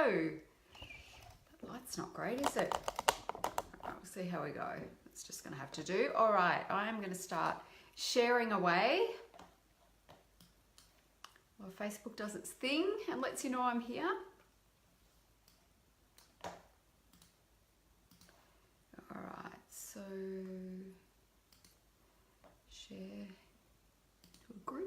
go. That light's not great, is it? We'll see how we go. It's just going to have to do. All right, I am going to start sharing away. Well, Facebook does its thing and lets you know I'm here. All right, so share to a group.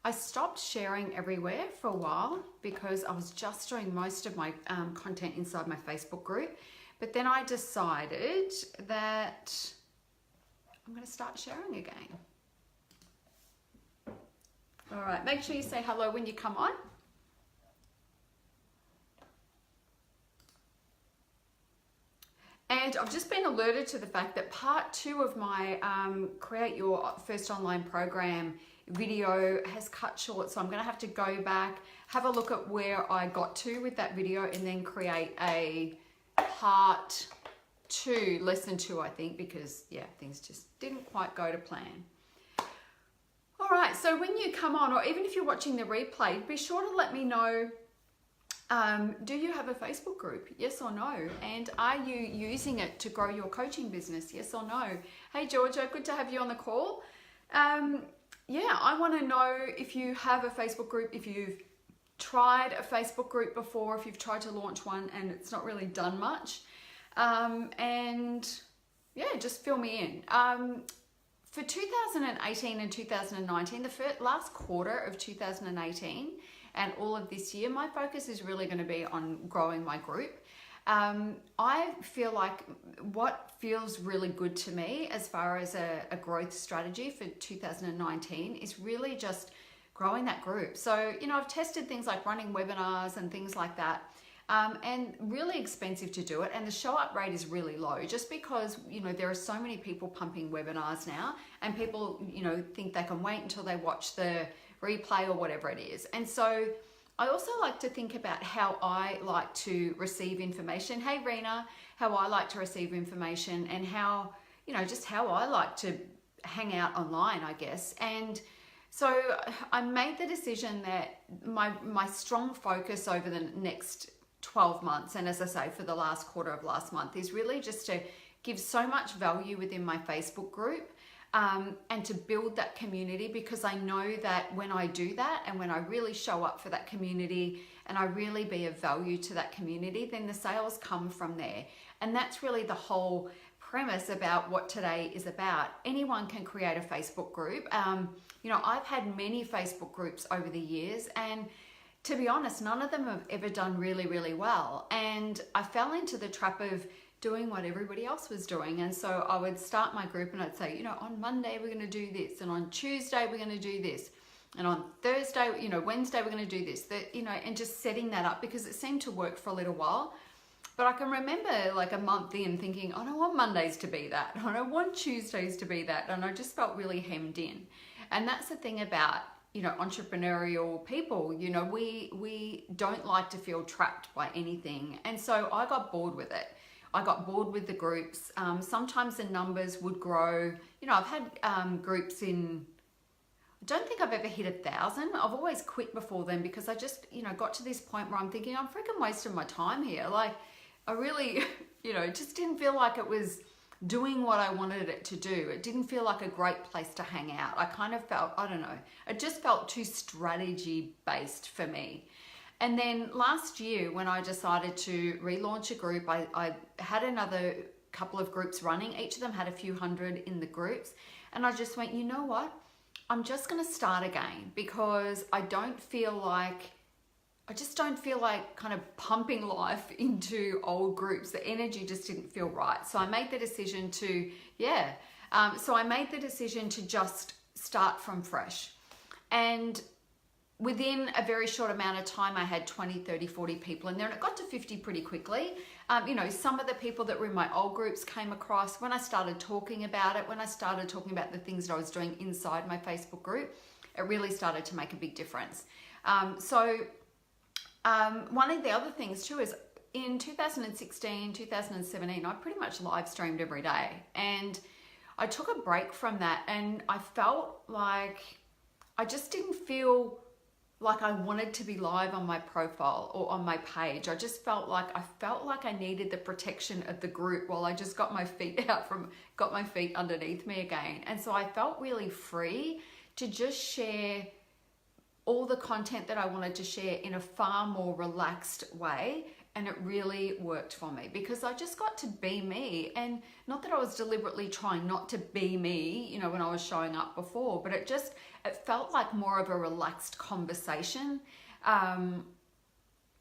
I stopped sharing everywhere for a while because I was just doing most of my content inside my Facebook group. But then I decided that I'm going to start sharing again. All right, make sure you say hello when you come on. And I've just been alerted to the fact that part 2 of my Create Your First Online Program video has cut short. So I'm going to have to go back, have a look at where I got to with that video, and then create a part 2, lesson 2, I think, because yeah, things just didn't quite go to plan. All right, so when you come on, or even if you're watching the replay, be sure to let me know, do you have a Facebook group? Yes or no? And are you using it to grow your coaching business? Yes or no? Hey, Georgia, good to have you on the call. Yeah, I want to know if you have a Facebook group, if you've tried a Facebook group before, if you've tried to launch one and it's not really done much. And yeah, just fill me in. For 2018 and 2019, the last quarter of 2018 and all of this year, my focus is really going to be on growing my group. I feel like what feels really good to me as far as a growth strategy for 2019 is really just growing that group. So, you know, I've tested things like running webinars and things like that, and really expensive to do it. And the show up rate is really low just because, you know, there are so many people pumping webinars now, and people, you know, think they can wait until they watch the replay or whatever it is. And so I also like to think about how I like to receive information. Hey, Rena, how I like to receive information, and how, you know, just how I like to hang out online, I guess. And so I made the decision that my strong focus over the next 12 months, and as I say, for the last quarter of last month, is really just to give so much value within my Facebook group. And to build that community, because I know that when I do that and when I really show up for that community and I really be of value to that community, then the sales come from there. And that's really the whole premise about what today is about. Anyone can create a Facebook group. You know, I've had many Facebook groups over the years, and to be honest, none of them have ever done really, really well. And I fell into the trap of doing what everybody else was doing. And so I would start my group and I'd say, you know, on Monday we're going to do this, and on Tuesday we're going to do this, and on Thursday, you know, Wednesday we're going to do this, that, you know, and just setting that up because it seemed to work for a little while. But I can remember like a month in thinking, I don't want Mondays to be that, I don't want Tuesdays to be that, and I just felt really hemmed in. And that's the thing about, you know, entrepreneurial people, you know, we don't like to feel trapped by anything. And so I got bored with it. I got bored with the groups. Sometimes the numbers would grow. You know, I've had groups in, I don't think I've ever hit 1,000. I've always quit before then because I just, you know, got to this point where I'm thinking, I'm freaking wasting my time here. Like, I really, you know, just didn't feel like it was doing what I wanted it to do. It didn't feel like a great place to hang out. I kind of felt, I don't know, it just felt too strategy based for me. And then last year when I decided to relaunch a group, I had another couple of groups running. Each of them had a few hundred in the groups. And I just went, you know what? I'm just going to start again because I just don't feel like kind of pumping life into old groups. The energy just didn't feel right. So I made the decision to, just start from fresh. And within a very short amount of time, I had 20, 30, 40 people in there, and it got to 50 pretty quickly. You know, some of the people that were in my old groups came across when I started talking about it, when I started talking about the things that I was doing inside my Facebook group, it really started to make a big difference. One of the other things too is in 2016, 2017, I pretty much live streamed every day, and I took a break from that, and I felt like I just didn't feel like I wanted to be live on my profile or on my page. I just felt like I needed the protection of the group while I just got my feet underneath me again. And so I felt really free to just share all the content that I wanted to share in a far more relaxed way. And it really worked for me because I just got to be me. And not that I was deliberately trying not to be me, you know, when I was showing up before, but it felt like more of a relaxed conversation, and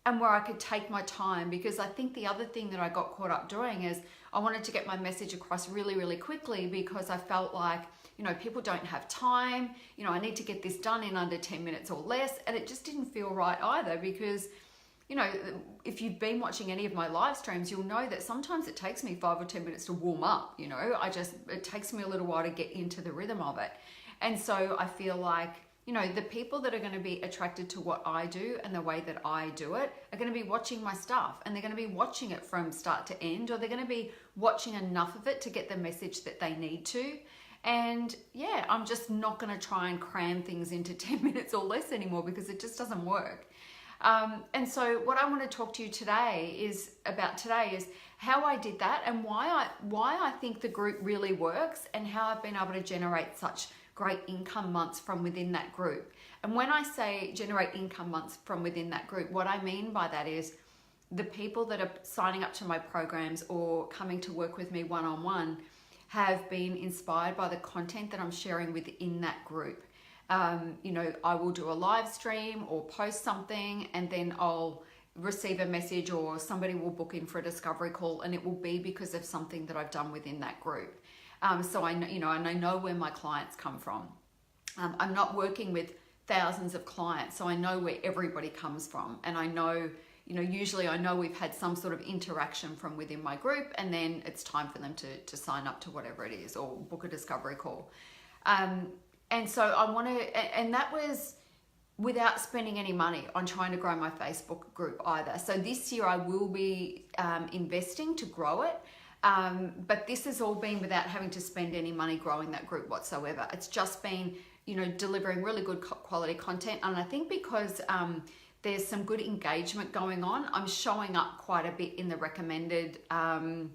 where I could take my time, because I think the other thing that I got caught up doing is I wanted to get my message across really, really quickly, because I felt like, you know, people don't have time, you know, I need to get this done in under 10 minutes or less. And it just didn't feel right either, because, you know, if you've been watching any of my live streams, you'll know that sometimes it takes me 5 or 10 minutes to warm up, you know, it takes me a little while to get into the rhythm of it. And so I feel like, you know, the people that are going to be attracted to what I do and the way that I do it are going to be watching my stuff, and they're going to be watching it from start to end, or they're going to be watching enough of it to get the message that they need to. And yeah, I'm just not going to try and cram things into 10 minutes or less anymore, because it just doesn't work. And so what I want to talk to you today is how I did that, and why I think the group really works, and how I've been able to generate such great income months from within that group. And when I say generate income months from within that group, what I mean by that is the people that are signing up to my programs or coming to work with me one-on-one have been inspired by the content that I'm sharing within that group. You know, I will do a live stream or post something, and then I'll receive a message, or somebody will book in for a discovery call, and it will be because of something that I've done within that group. So I know, you know, and I know where my clients come from. I'm not working with thousands of clients, so I know where everybody comes from, and I know, you know, usually I know we've had some sort of interaction from within my group, and then it's time for them to sign up to whatever it is or book a discovery call. And so I want to, and that was without spending any money on trying to grow my Facebook group either. So this year I will be investing to grow it. But this has all been without having to spend any money growing that group whatsoever. It's just been, you know, delivering really good quality content. And I think because there's some good engagement going on, I'm showing up quite a bit in the recommended, in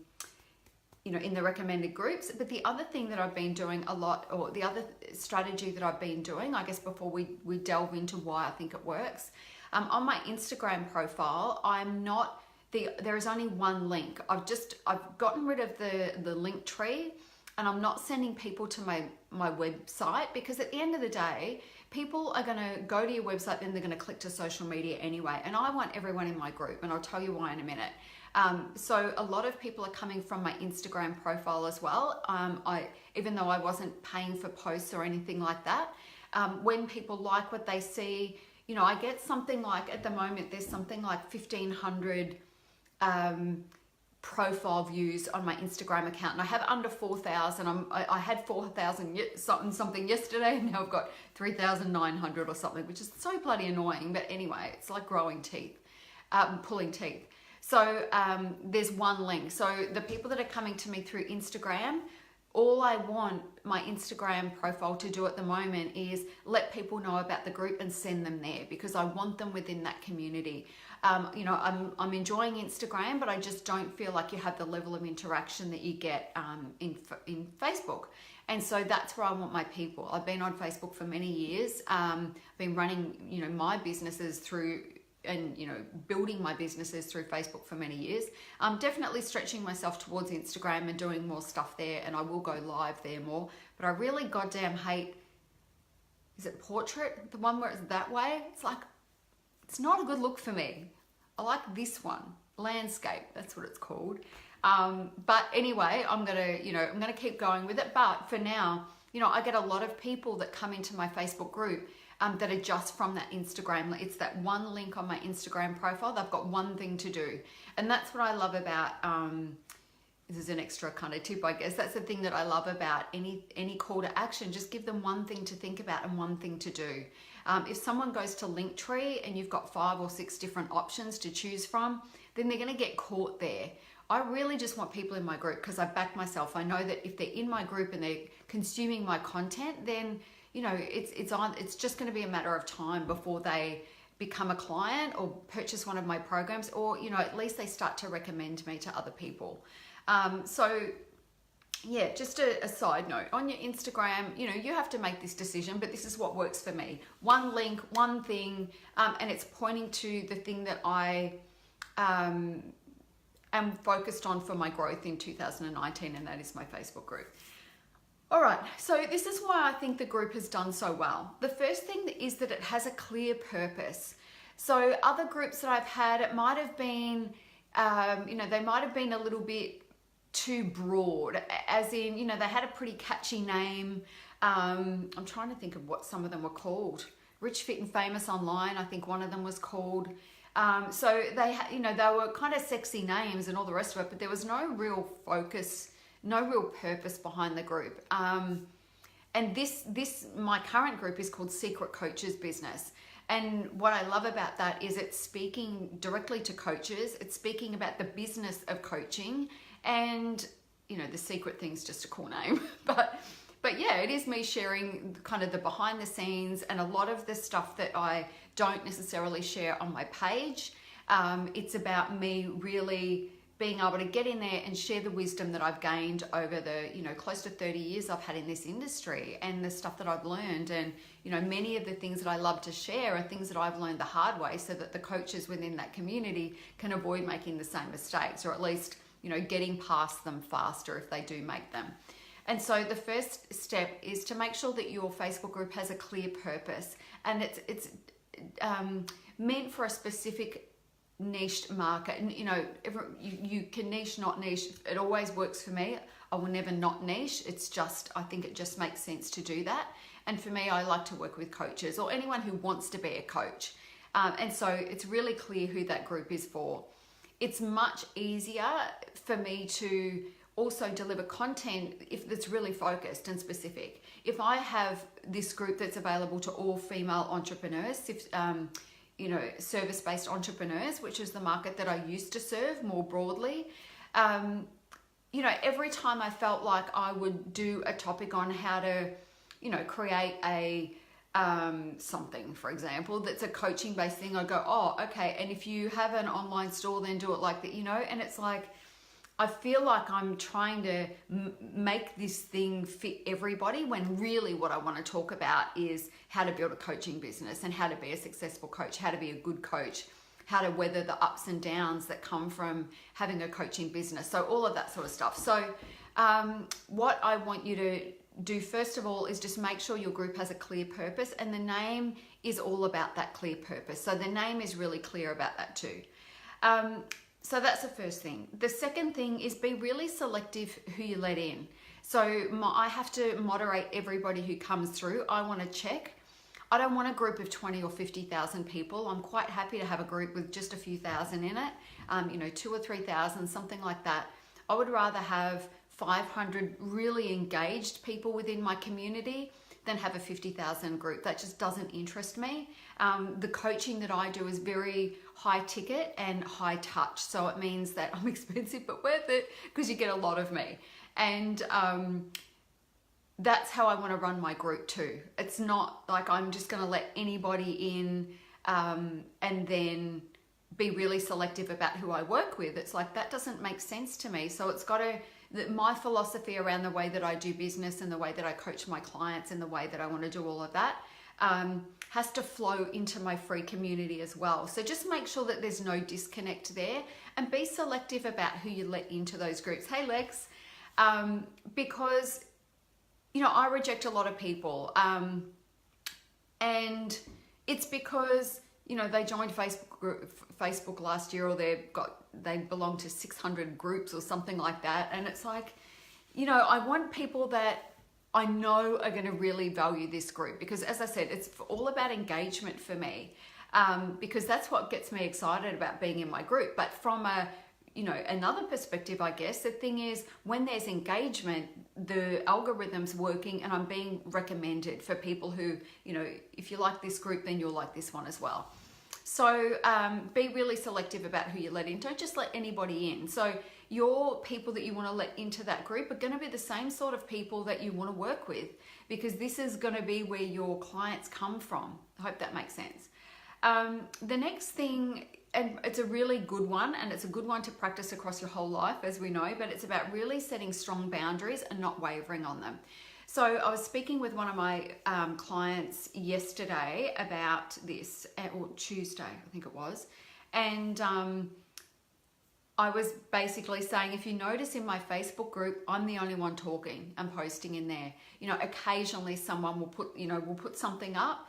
the recommended groups. But the other thing that I've been doing a lot, or the other strategy that I've been doing, I guess before we delve into why I think it works, on my Instagram profile, there is only one link. I've gotten rid of the link tree, and I'm not sending people to my website, because at the end of the day, people are going to go to your website, then they're going to click to social media anyway. And I want everyone in my group, and I'll tell you why in a minute. So a lot of people are coming from my Instagram profile as well. Even though I wasn't paying for posts or anything like that, when people like what they see, you know, I get something like, at the moment, there's something like 1,500 profile views on my Instagram account, and I have under 4,000. I had 4,000 something yesterday, and now I've got 3,900 or something, which is so bloody annoying. But anyway, it's like growing teeth, pulling teeth. So there's one link. So the people that are coming to me through Instagram, all I want my Instagram profile to do at the moment is let people know about the group and send them there, because I want them within that community. You know, I'm enjoying Instagram, but I just don't feel like you have the level of interaction that you get in Facebook. And so that's where I want my people. I've been on Facebook for many years. Been running, you know, my businesses through, and, you know, building my businesses through Facebook for many years. I'm definitely stretching myself towards Instagram and doing more stuff there, and I will go live there more. But I really goddamn hate, is it portrait? The one where it's that way? It's like, it's not a good look for me. I like this one, landscape, that's what it's called. But anyway, I'm gonna keep going with it. But for now, you know, I get a lot of people that come into my Facebook group that are just from that Instagram. It's that one link on my Instagram profile. They've got one thing to do. And that's what I love about, this is an extra kind of tip, I guess. That's the thing that I love about any call to action. Just give them one thing to think about and one thing to do. If someone goes to Linktree and you've got 5 or 6 different options to choose from, then they're going to get caught there. I really just want people in my group because I back myself. I know that if they're in my group and they're consuming my content, then it's just going to be a matter of time before they become a client or purchase one of my programs, or at least they start to recommend me to other people. So yeah, just a side note on your Instagram, you have to make this decision, but this is what works for me. One link, one thing, and it's pointing to the thing that I am focused on for my growth in 2019, and that is my Facebook group. All right, so this is why I think the group has done so well. The first thing is that it has a clear purpose. So other groups that I've had, it might have been, they might have been a little bit too broad, as in, they had a pretty catchy name. I'm trying to think of what some of them were called. Rich, Fit and Famous Online, I think one of them was called. So they were kind of sexy names and all the rest of it, but there was no real focus, no real purpose behind the group. And my current group is called Secret Coaches Business. And what I love about that is it's speaking directly to coaches. It's speaking about the business of coaching, and the secret thing's just a cool name. But yeah, it is me sharing kind of the behind the scenes and a lot of the stuff that I don't necessarily share on my page. It's about me really being able to get in there and share the wisdom that I've gained over the, close to 30 years I've had in this industry, and the stuff that I've learned. And, many of the things that I love to share are things that I've learned the hard way, so that the coaches within that community can avoid making the same mistakes, or at least, getting past them faster if they do make them. And so the first step is to make sure that your Facebook group has a clear purpose, and it's meant for a specific niche market. And you can niche, not niche. It always works for me. I will never not niche. It's just, I think it just makes sense to do that. And for me, I like to work with coaches or anyone who wants to be a coach. And so it's really clear who that group is for. It's much easier for me to also deliver content if it's really focused and specific. If I have this group that's available to all female entrepreneurs, service-based entrepreneurs, which is the market that I used to serve more broadly, every time I felt like I would do a topic on how to, create a something, for example, that's a coaching based thing, I'd go, oh, okay. And if you have an online store, then do it like that, and it's like, I feel like I'm trying to make this thing fit everybody, when really what I want to talk about is how to build a coaching business and how to be a successful coach, how to be a good coach, how to weather the ups and downs that come from having a coaching business. So all of that sort of stuff. So what I want you to do first of all is just make sure your group has a clear purpose, and the name is all about that clear purpose. So the name is really clear about that too. So that's the first thing. The second thing is be really selective who you let in. So I have to moderate everybody who comes through. I want to check. I don't want a group of 20 or 50,000 people. I'm quite happy to have a group with just a few thousand in it, 2,000 or 3,000, something like that. I would rather have 500 really engaged people within my community than have a 50,000 group. That just doesn't interest me. The coaching that I do is very high ticket and high touch. So it means that I'm expensive but worth it, because you get a lot of me. And that's how I want to run my group too. It's not like I'm just going to let anybody in and then be really selective about who I work with. It's like, that doesn't make sense to me. So it's got to, my philosophy around the way that I do business and the way that I coach my clients and the way that I want to do all of that has to flow into my free community as well. So just make sure that there's no disconnect there, and be selective about who you let into those groups. Hey Lex, because I reject a lot of people, and it's because they joined Facebook last year, or they belong to 600 groups or something like that, and it's like, I want people that I know are going to really value this group, because as I said, it's all about engagement for me, because that's what gets me excited about being in my group. But from a another perspective, I guess, the thing is, when there's engagement, the algorithm's working and I'm being recommended for people who, if you like this group, then you'll like this one as well. So be really selective about who you let in. Don't just let anybody in. So your people that you want to let into that group are going to be the same sort of people that you want to work with, because this is going to be where your clients come from. I hope that makes sense. The next thing, and it's a really good one, and it's a good one to practice across your whole life, as we know, but it's about really setting strong boundaries and not wavering on them. So I was speaking with one of my clients yesterday about this, or Tuesday, I think it was, and I was basically saying, if you notice in my Facebook group, I'm the only one talking and posting in there. Occasionally someone will put something up,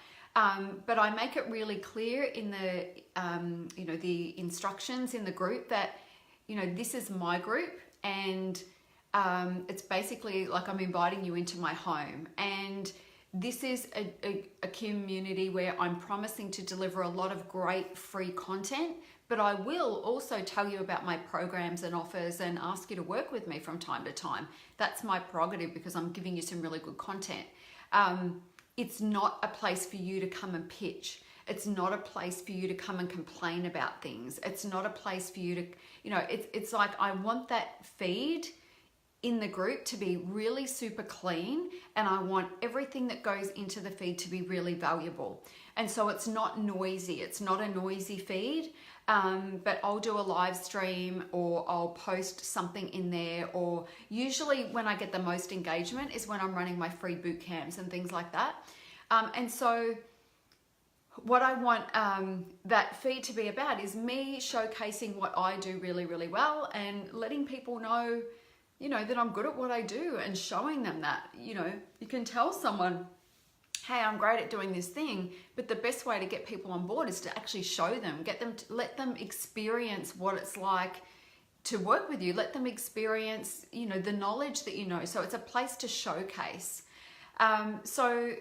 but I make it really clear in the the instructions in the group that this is my group, and it's basically like I'm inviting you into my home, and this is a community where I'm promising to deliver a lot of great free content, but I will also tell you about my programs and offers and ask you to work with me from time to time. That's my prerogative, because I'm giving you some really good content. It's not a place for you to come and pitch. It's not a place for you to come and complain about things. It's not a place for you to, it's like, I want that feed in the group to be really super clean, and I want everything that goes into the feed to be really valuable. And so it's not noisy. It's not a noisy feed, but I'll do a live stream, or I'll post something in there, or usually when I get the most engagement is when I'm running my free boot camps and things like that. And so what I want that feed to be about is me showcasing what I do really, really well, and letting people know, that I'm good at what I do, and showing them that, you can tell someone, hey, I'm great at doing this thing, but the best way to get people on board is to actually show them, let them experience what it's like to work with you, let them experience, the knowledge that you know. So it's a place to showcase. So,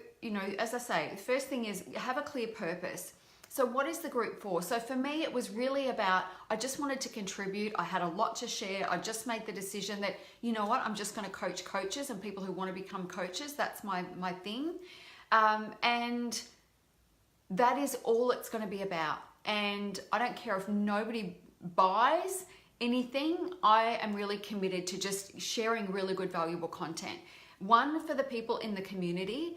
as I say, the first thing is have a clear purpose. So what is the group for? So for me, it was really about, I just wanted to contribute. I had a lot to share. I just made the decision that, I'm just going to coach coaches and people who want to become coaches. That's my thing. And that is all it's going to be about. And I don't care if nobody buys anything. I am really committed to just sharing really good, valuable content. One, for the people in the community,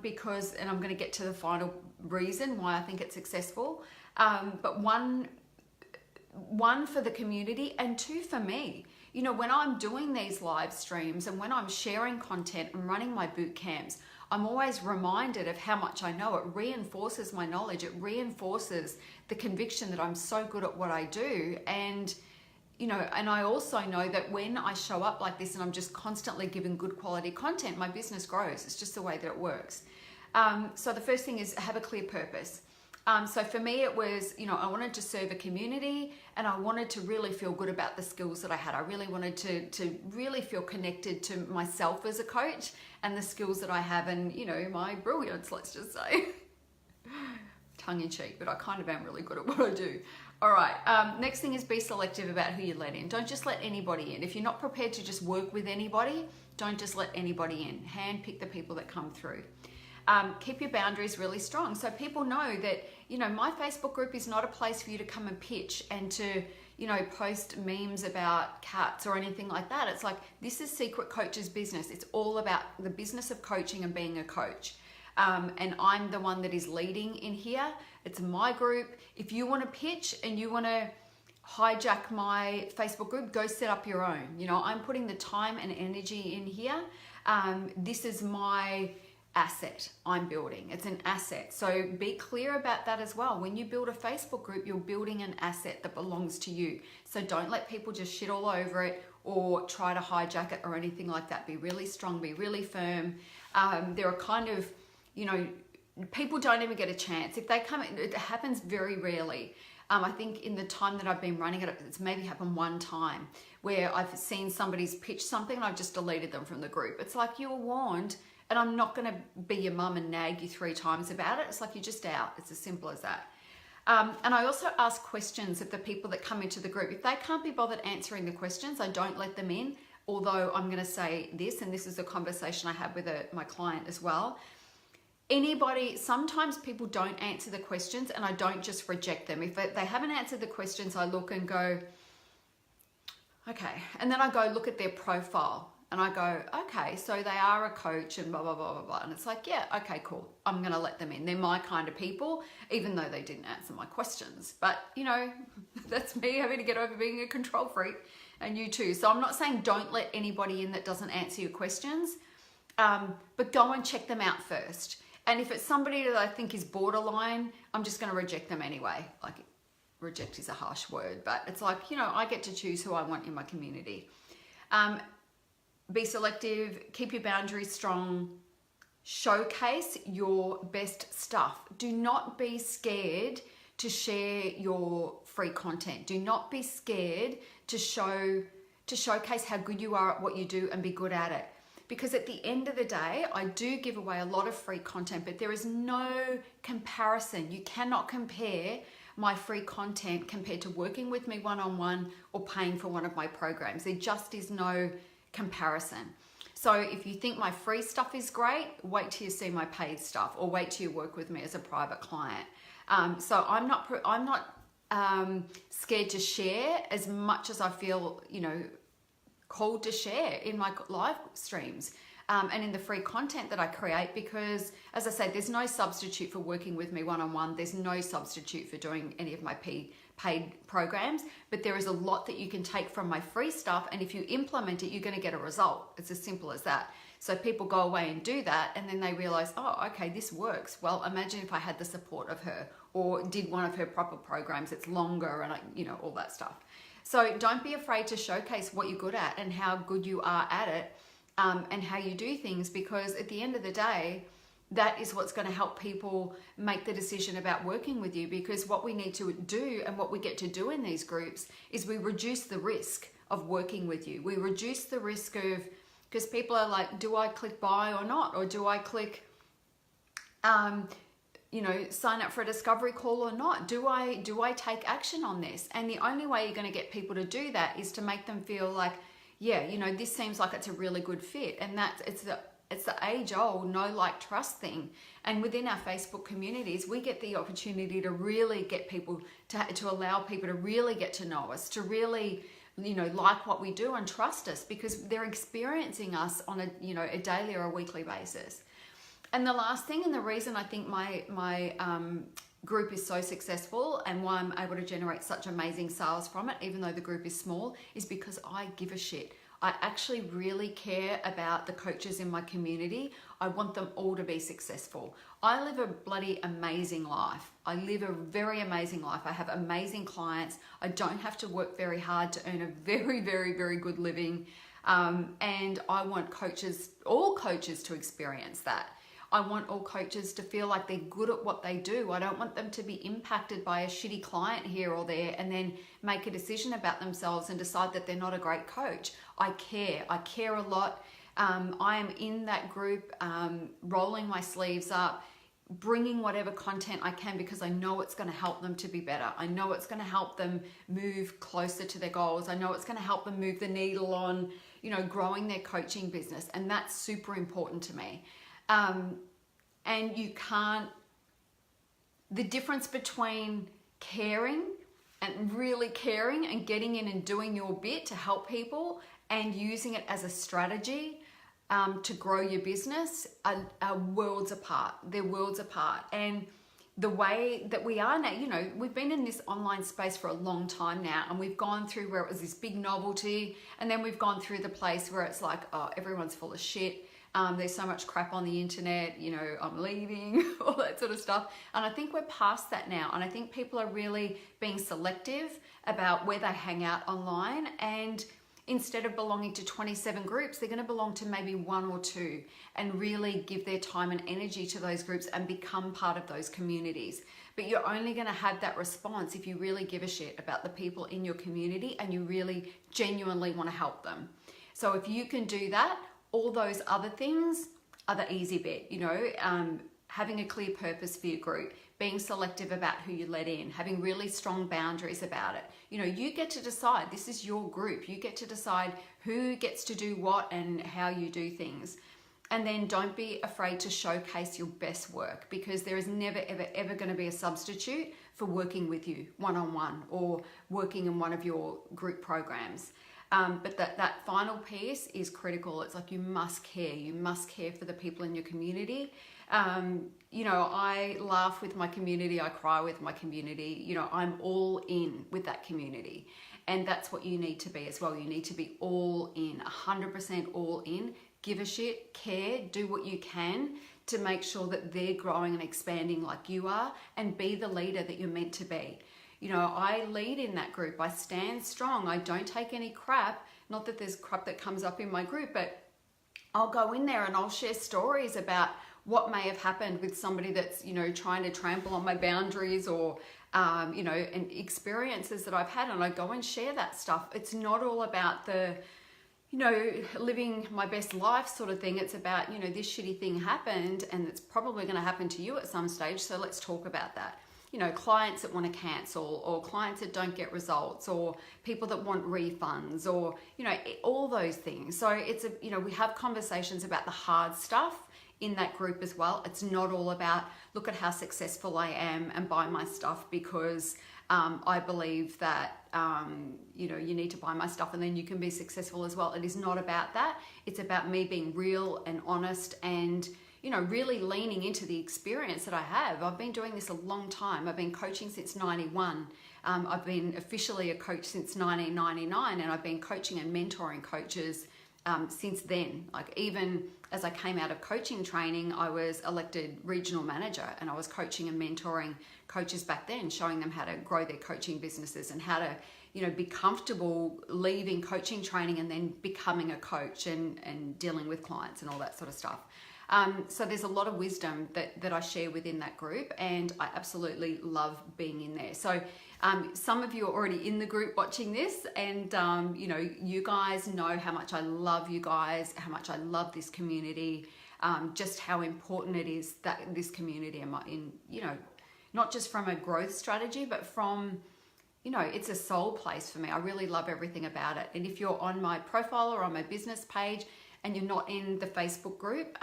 because, and I'm going to get to the final reason why I think it's successful, but one for the community, and two for me. When I'm doing these live streams and when I'm sharing content and running my boot camps, I'm always reminded of how much I know. It reinforces my knowledge. It reinforces the conviction that I'm so good at what I do. And and I also know that when I show up like this and I'm just constantly giving good quality content, my business grows. It's just the way that it works. So the first thing is have a clear purpose. So for me, it was, I wanted to serve a community, and I wanted to really feel good about the skills that I had. I really wanted to really feel connected to myself as a coach and the skills that I have, and, my brilliance, let's just say. Tongue in cheek, but I kind of am really good at what I do. All right, next thing is be selective about who you let in. Don't just let anybody in. If you're not prepared to just work with anybody, don't just let anybody in. Handpick the people that come through. Keep your boundaries really strong, so people know that, my Facebook group is not a place for you to come and pitch and to, post memes about cats or anything like that. It's like, this is Secret Coach's business. It's all about the business of coaching and being a coach. And I'm the one that is leading in here. It's my group. If you want to pitch and you want to hijack my Facebook group, go set up your own. I'm putting the time and energy in here. This is my asset I'm building. It's an asset. So be clear about that as well. When you build a Facebook group, you're building an asset that belongs to you. So don't let people just shit all over it or try to hijack it or anything like that. Be really strong, be really firm. There are kind of, people don't even get a chance. If they come in, it happens very rarely. I think in the time that I've been running it, it's maybe happened one time where I've seen somebody's pitch something and I've just deleted them from the group. It's like, you were warned, and I'm not going to be your mum and nag you 3 times about it. It's like, you're just out. It's as simple as that. And I also ask questions of the people that come into the group. If they can't be bothered answering the questions, I don't let them in. Although I'm going to say this, and this is a conversation I had with my client as well. Sometimes people don't answer the questions and I don't just reject them. If they haven't answered the questions, I look and go, okay. And then I go look at their profile and I go, okay, so they are a coach and blah, blah, blah, blah, blah. And it's like, yeah, okay, cool. I'm going to let them in. They're my kind of people, even though they didn't answer my questions. But, you know, that's me having to get over being a control freak, and you too. So I'm not saying don't let anybody in that doesn't answer your questions, but go and check them out first. And if it's somebody that I think is borderline, I'm just going to reject them anyway. Like, reject is a harsh word, but it's like, you know, I get to choose who I want in my community. Be selective, keep your boundaries strong, showcase your best stuff. Do not be scared to share your free content. Do not be scared to showcase how good you are at what you do and be good at it. Because at the end of the day, I do give away a lot of free content, but there is no comparison. You cannot compare my free content compared to working with me one-on-one or paying for one of my programs. There just is no comparison. So if you think my free stuff is great, wait till you see my paid stuff, or wait till you work with me as a private client. So I'm not scared to share as much as I feel, you know, called to share in my live streams and in the free content that I create, because as I say, there's no substitute for working with me one-on-one. There's no substitute for doing any of my paid programs, but there is a lot that you can take from my free stuff, and if you implement it, you're going to get a result. It's as simple as that. So people go away and do that, and then they realize, oh, okay, this works. Well, imagine if I had the support of her or did one of her proper programs. It's longer and you know, all that stuff. So don't be afraid to showcase what you're good at and how good you are at it, and how you do things, because at the end of the day, that is what's going to help people make the decision about working with you. Because what we need to do and what we get to do in these groups is we reduce the risk of working with you. We reduce the risk of, because people are like, do I click buy or not? Or do I click, you know, sign up for a discovery call or not? Do I take action on this? And the only way you're going to get people to do that is to make them feel like, yeah, you know, this seems like it's a really good fit. And it's the age-old know, like, trust thing. And within our Facebook communities, we get the opportunity to really get people to allow people to really get to know us, to really, you know, like what we do and trust us, because they're experiencing us on a, you know, a daily or a weekly basis. And the last thing, and the reason I think my group is so successful and why I'm able to generate such amazing sales from it, even though the group is small, is because I give a shit. I actually really care about the coaches in my community. I want them all to be successful. I live a bloody amazing life. I live a very amazing life. I have amazing clients. I don't have to work very hard to earn a very, very, very good living. And I want all coaches to experience that. I want all coaches to feel like they're good at what they do. I don't want them to be impacted by a shitty client here or there and then make a decision about themselves and decide that they're not a great coach. I care a lot. I am in that group, rolling my sleeves up, bringing whatever content I can, because I know it's going to help them to be better. I know it's going to help them move closer to their goals. I know it's going to help them move the needle on, you know, growing their coaching business. And that's super important to me. And you can't, the difference between caring and really caring and getting in and doing your bit to help people and using it as a strategy to grow your business are worlds apart. They're worlds apart. And the way that we are now, you know, we've been in this online space for a long time now, and we've gone through where it was this big novelty, and then we've gone through the place where it's like, oh, everyone's full of shit. There's so much crap on the internet, you know, I'm leaving, all that sort of stuff. And I think we're past that now. And I think people are really being selective about where they hang out online. And instead of belonging to 27 groups, they're going to belong to maybe 1 or 2 and really give their time and energy to those groups and become part of those communities. But you're only going to have that response if you really give a shit about the people in your community and you really genuinely want to help them. So if you can do that, all those other things are the easy bit, you know, having a clear purpose for your group, being selective about who you let in, having really strong boundaries about it. You know, you get to decide. This is your group. You get to decide who gets to do what and how you do things. And then don't be afraid to showcase your best work, because there is never, ever, ever going to be a substitute for working with you one-on-one or working in one of your group programs. But that final piece is critical. It's like you must care. You must care for the people in your community. You know, I laugh with my community. I cry with my community. You know, I'm all in with that community. And that's what you need to be as well. You need to be all in, 100% all in. Give a shit, care, do what you can to make sure that they're growing and expanding like you are, and be the leader that you're meant to be. You know, I lead in that group. I stand strong. I don't take any crap. Not that there's crap that comes up in my group, but I'll go in there and I'll share stories about what may have happened with somebody that's, you know, trying to trample on my boundaries, or, you know, and experiences that I've had, and I go and share that stuff. It's not all about the, you know, living my best life sort of thing. It's about, you know, this shitty thing happened and it's probably going to happen to you at some stage. So let's talk about that. You know, clients that want to cancel, or clients that don't get results, or people that want refunds, or, you know, all those things. So it's a, you know, we have conversations about the hard stuff in that group as well. It's not all about, look at how successful I am and buy my stuff because I believe that, you know, you need to buy my stuff and then you can be successful as well. It is not about that. It's about me being real and honest and, you know, really leaning into the experience that I have. I've been doing this a long time. I've been coaching since 91. I've been officially a coach since 1999, and I've been coaching and mentoring coaches since then. Like, even as I came out of coaching training, I was elected regional manager, and I was coaching and mentoring coaches back then, showing them how to grow their coaching businesses and how to, you know, be comfortable leaving coaching training and then becoming a coach and dealing with clients and all that sort of stuff. So there's a lot of wisdom that I share within that group, and I absolutely love being in there. So some of you are already in the group watching this, and you know, you guys know how much I love you guys, how much I love this community, just how important it is that this community in, you know, not just from a growth strategy, but from, you know, it's a soul place for me. I really love everything about it. And if you're on my profile or on my business page and you're not in the Facebook group,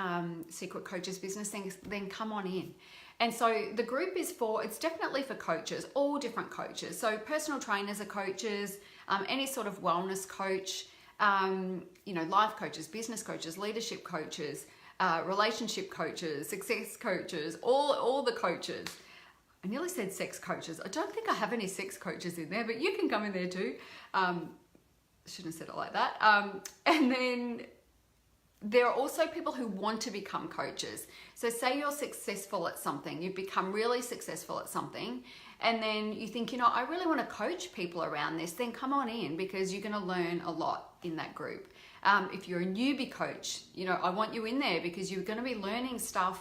Secret Coaches Business, then come on in. And so the group is it's definitely for coaches, all different coaches. So personal trainers are coaches, any sort of wellness coach, you know, life coaches, business coaches, leadership coaches, relationship coaches, success coaches, all the coaches. I nearly said sex coaches. I don't think I have any sex coaches in there, but you can come in there too. Shouldn't have said it like that. And then there are also people who want to become coaches. So say you're successful at something, you've become really successful at something, and then you think, you know, I really want to coach people around this, then come on in, because you're going to learn a lot in that group. If you're a newbie coach, you know, I want you in there because you're going to be learning stuff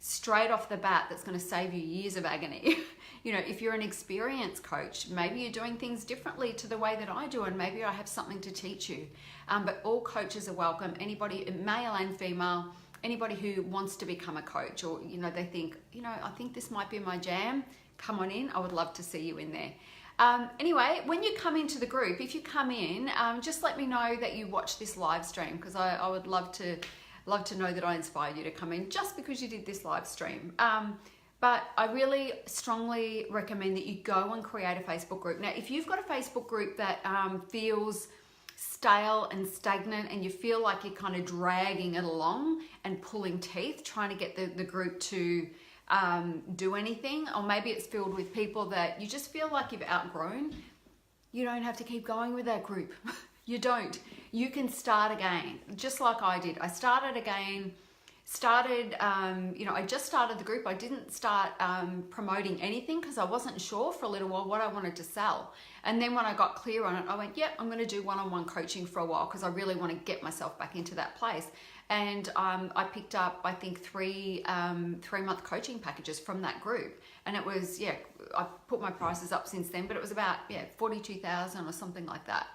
straight off the bat that's going to save you years of agony. You know, if you're an experienced coach, maybe you're doing things differently to the way that I do, and maybe I have something to teach you. But all coaches are welcome. Anybody, male and female, anybody who wants to become a coach, or, you know, they think, you know, I think this might be my jam, come on in. I would love to see you in there. Anyway, when you come into the group, if you come in, just let me know that you watch this live stream, because I would love to know that I inspired you to come in just because you did this live stream. But I really strongly recommend that you go and create a Facebook group. Now, if you've got a Facebook group that feels stale and stagnant, and you feel like you're kind of dragging it along and pulling teeth, trying to get the group to do anything, or maybe it's filled with people that you just feel like you've outgrown, you don't have to keep going with that group. You don't. You can start again, just like I did. I started again started, I just started the group. I didn't start promoting anything because I wasn't sure for a little while what I wanted to sell. And then when I got clear on it, I went, yep, I'm going to do one-on-one coaching for a while because I really want to get myself back into that place. And I picked up, I think, three-month coaching packages from that group. And it was, I put my prices up since then, but it was about, 42,000 or something like that.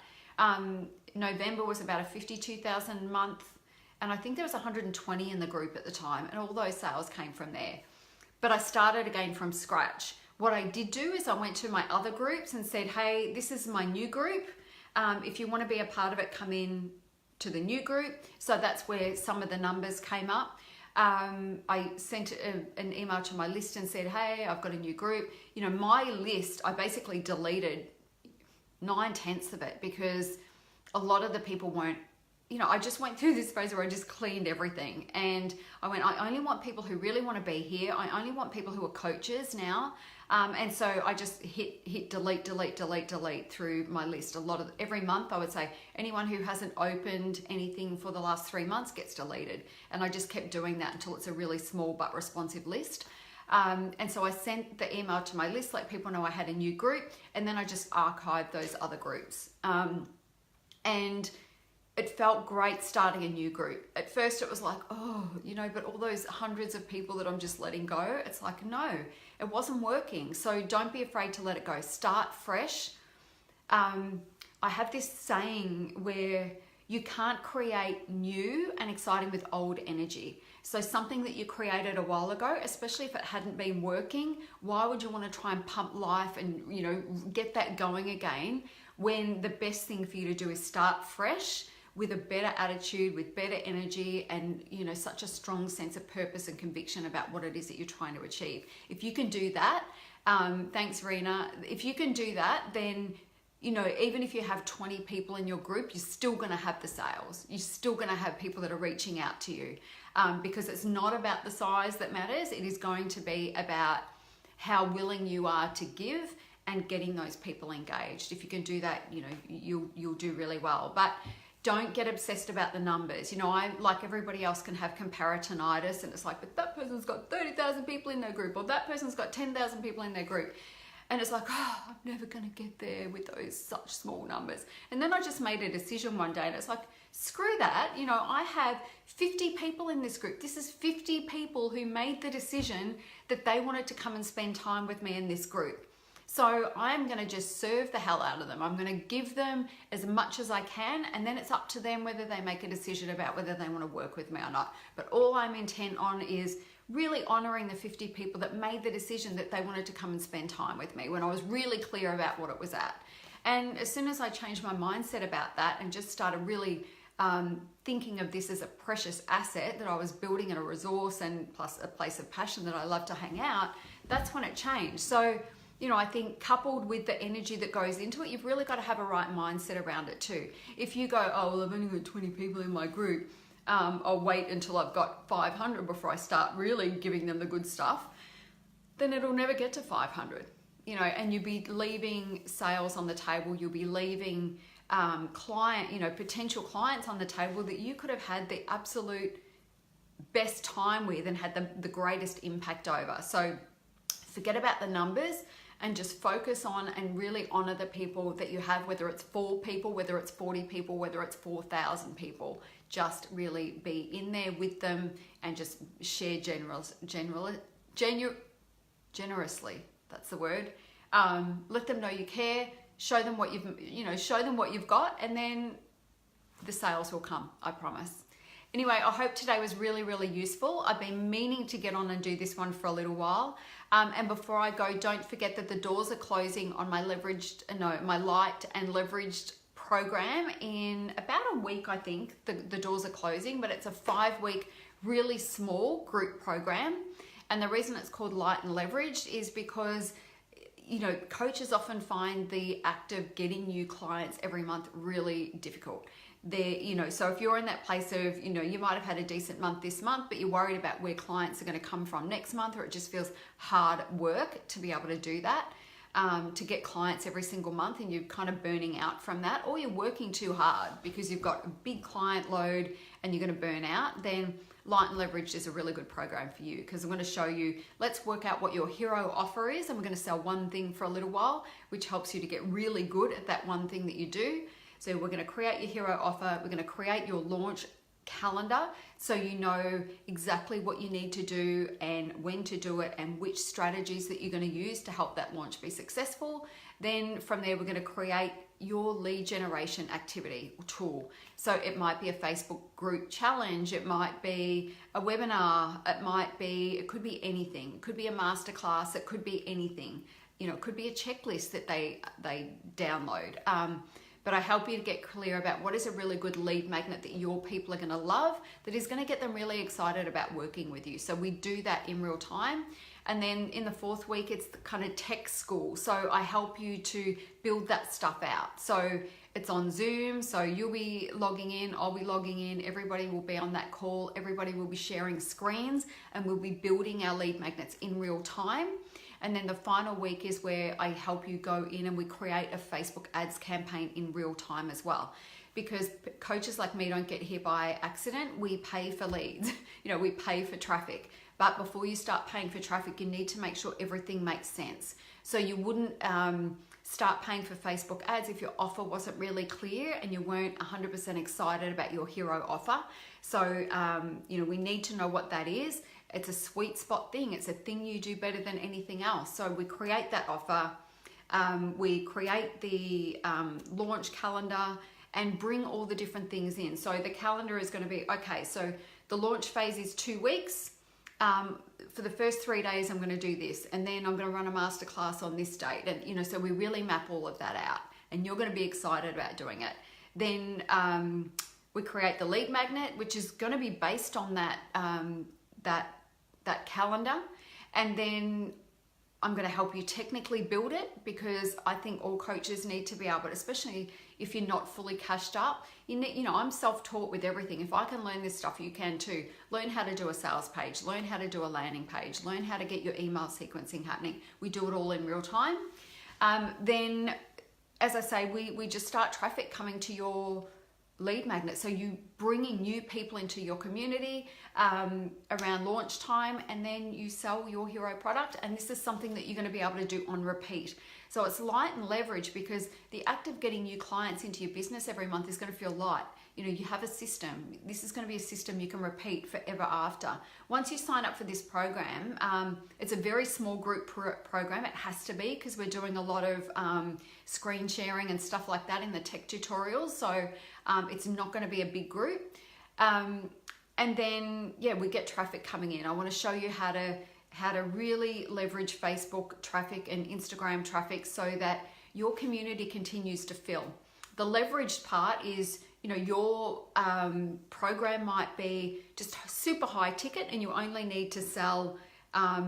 November was about a 52,000 a month. And I think there was 120 in the group at the time, and all those sales came from there. But I started again from scratch. What I did do is I went to my other groups and said, hey, this is my new group. If you want to be a part of it, come in to the new group. So that's where some of the numbers came up. I sent an email to my list and said, hey, I've got a new group. My list, I basically deleted 9/10 of it because a lot of the people weren't, I just went through this phase where I just cleaned everything. And I went, I only want people who really want to be here. I only want people who are coaches now. And so I just hit delete through my list. Every month I would say, anyone who hasn't opened anything for the last 3 months gets deleted. And I just kept doing that until it's a really small but responsive list. And so I sent the email to my list, let people know I had a new group. And then I just archived those other groups. And it felt great starting a new group. At first it was like, but all those hundreds of people that I'm just letting go, it's like, no, it wasn't working. So don't be afraid to let it go. Start fresh. I have this saying where you can't create new and exciting with old energy. So something that you created a while ago, especially if it hadn't been working, why would you want to try and pump life and, get that going again when the best thing for you to do is start fresh with a better attitude, with better energy, and such a strong sense of purpose and conviction about what it is that you're trying to achieve. If you can do that, thanks Rena, if you can do that, then even if you have 20 people in your group, you're still going to have the sales. You're still going to have people that are reaching out to you, because it's not about the size that matters. It is going to be about how willing you are to give and getting those people engaged. If you can do that, you'll do really well. But don't get obsessed about the numbers. I, like everybody else, can have comparatinitis, and it's like, but that person's got 30,000 people in their group, or that person's got 10,000 people in their group. And it's like, I'm never gonna get there with those such small numbers. And then I just made a decision one day, and it's like, screw that. I have 50 people in this group. This is 50 people who made the decision that they wanted to come and spend time with me in this group. So I'm going to just serve the hell out of them. I'm going to give them as much as I can, and then it's up to them whether they make a decision about whether they want to work with me or not. But all I'm intent on is really honoring the 50 people that made the decision that they wanted to come and spend time with me when I was really clear about what it was at. And as soon as I changed my mindset about that and just started really thinking of this as a precious asset that I was building and a resource and plus a place of passion that I love to hang out, that's when it changed. So I think coupled with the energy that goes into it, you've really got to have a right mindset around it too. If you go, I've only got 20 people in my group, I'll wait until I've got 500 before I start really giving them the good stuff, then it'll never get to 500, and you'll be leaving sales on the table. You'll be leaving potential clients on the table that you could have had the absolute best time with and had the greatest impact over. So forget about the numbers and just focus on and really honor the people that you have, whether it's 4 people, whether it's 40 people, whether it's 4,000 people. Just really be in there with them and just share generously. That's the word. Let them know you care. Show them what you've got, and then the sales will come, I promise. Anyway, I hope today was really, really useful. I've been meaning to get on and do this one for a little while. And before I go, don't forget that the doors are closing on my light and leveraged program in about a week. I think the doors are closing, but it's a 5-week, really small group program. And the reason it's called Light and Leveraged is because coaches often find the act of getting new clients every month really difficult. So if you're in that place of, you might have had a decent month this month, but you're worried about where clients are going to come from next month, or it just feels hard work to be able to do that, to get clients every single month, and you're kind of burning out from that, or you're working too hard because you've got a big client load and you're going to burn out, then Light and Leveraged is a really good program for you because I'm going to show you, let's work out what your hero offer is, and we're going to sell one thing for a little while, which helps you to get really good at that one thing that you do. So we're going to create your hero offer, we're going to create your launch calendar so you know exactly what you need to do and when to do it and which strategies that you're going to use to help that launch be successful. Then from there, we're going to create your lead generation activity tool. So it might be a Facebook group challenge, it might be a webinar, it could be anything. It could be a masterclass, it could be anything. You know, it could be a checklist that they download. But I help you to get clear about what is a really good lead magnet that your people are going to love, that is going to get them really excited about working with you. So we do that in real time. And then in the 4th week, it's the kind of tech school. So I help you to build that stuff out. So it's on Zoom. So you'll be logging in, I'll be logging in, everybody will be on that call, everybody will be sharing screens, and we'll be building our lead magnets in real time. And then the final week is where I help you go in and we create a Facebook ads campaign in real time as well. Because coaches like me don't get here by accident. We pay for leads, you know, we pay for traffic. But before you start paying for traffic, you need to make sure everything makes sense. So you wouldn't start paying for Facebook ads if your offer wasn't really clear and you weren't 100% excited about your hero offer. So, you know, we need to know what that is. It's a sweet spot thing. It's a thing you do better than anything else. So we create that offer, we create the launch calendar and bring all the different things in. So the calendar is going to be, okay, so the launch phase is 2 weeks. For the first 3 days, I'm going to do this. And then I'm going to run a masterclass on this date. And, you know, so we really map all of that out and you're going to be excited about doing it. Then we create the lead magnet, which is going to be based on that, that calendar. And then I'm going to help you technically build it because I think all coaches need to be able, especially if you're not fully cashed up, you know, I'm self-taught with everything. If I can learn this stuff, you can too. Learn how to do a sales page, learn how to do a landing page, learn how to get your email sequencing happening. We do it all in real time. Then, as I say, we just start traffic coming to your lead magnet. So you bringing new people into your community around launch time, and then you sell your hero product. And this is something that you're going to be able to do on repeat. So it's light and leverage because the act of getting new clients into your business every month is going to feel light. You know, you have a system. This is going to be a system you can repeat forever after. Once you sign up for this program, it's a very small group program. It has to be because we're doing a lot of screen sharing and stuff like that in the tech tutorials. So it's not going to be a big group. And then, yeah, we get traffic coming in. I want to show you how to really leverage Facebook traffic and Instagram traffic so that your community continues to fill. The leveraged part is, you know, your program might be just super high ticket and you only need to sell,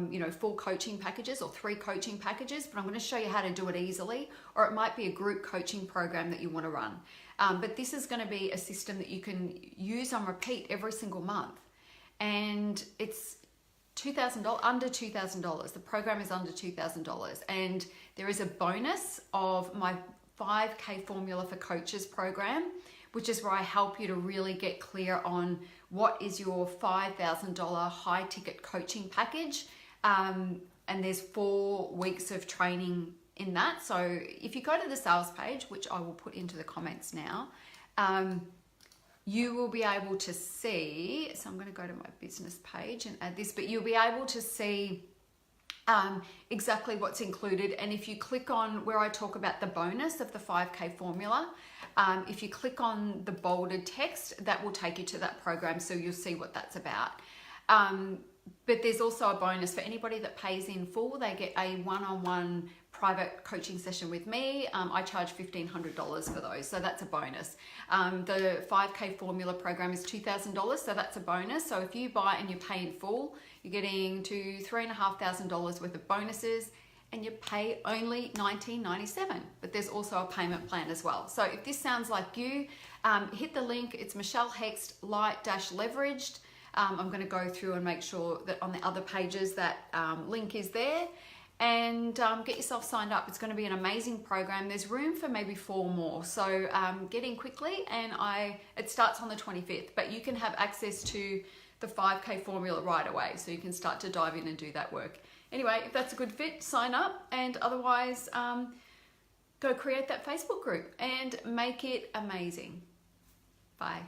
you know, 4 coaching packages or 3 coaching packages, but I'm going to show you how to do it easily. Or it might be a group coaching program that you want to run. But this is going to be a system that you can use on repeat every single month. And it's $2,000, under $2,000. The program is under $2,000. And there is a bonus of my 5K Formula for Coaches program, which is where I help you to really get clear on what is your $5,000 high ticket coaching package. And there's 4 weeks of training in that. So if you go to the sales page, which I will put into the comments now, you will be able to see, so I'm going to go to my business page and add this, but you'll be able to see exactly what's included. And if you click on where I talk about the bonus of the 5K formula, if you click on the bolded text, that will take you to that program. So you'll see what that's about. But there's also a bonus for anybody that pays in full. They get a one-on-one private coaching session with me. I charge $1,500 for those, so that's a bonus. The 5K formula program is $2,000, so that's a bonus. So if you buy and you pay in full, you're getting to $3,500 worth of bonuses, and you pay only $19.97. But there's also a payment plan as well. So if this sounds like you, hit the link. It's Michelle Hext Light-Leveraged. I'm going to go through and make sure that on the other pages that link is there, and get yourself signed up. It's going to be an amazing program. There's room for maybe 4 more, so get in quickly. And it starts on the 25th, but you can have access to the 5K formula right away, so you can start to dive in and do that work. Anyway, if that's a good fit, sign up, and otherwise go create that Facebook group and make it amazing. Bye.